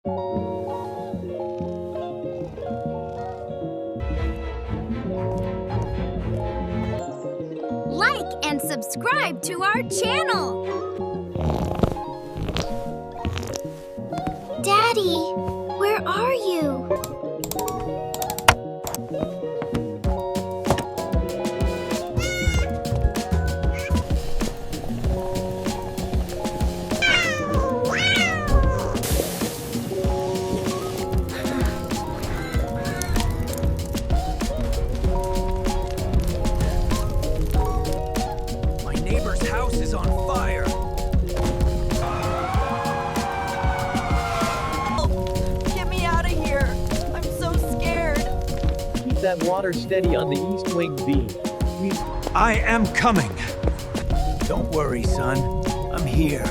Like and subscribe to our channel. Daddy, where are you? My neighbor's house is on fire. Get me out of here! I'm so scared! Keep that water steady on the east wing, V. I am coming. Don't worry, son. I'm here.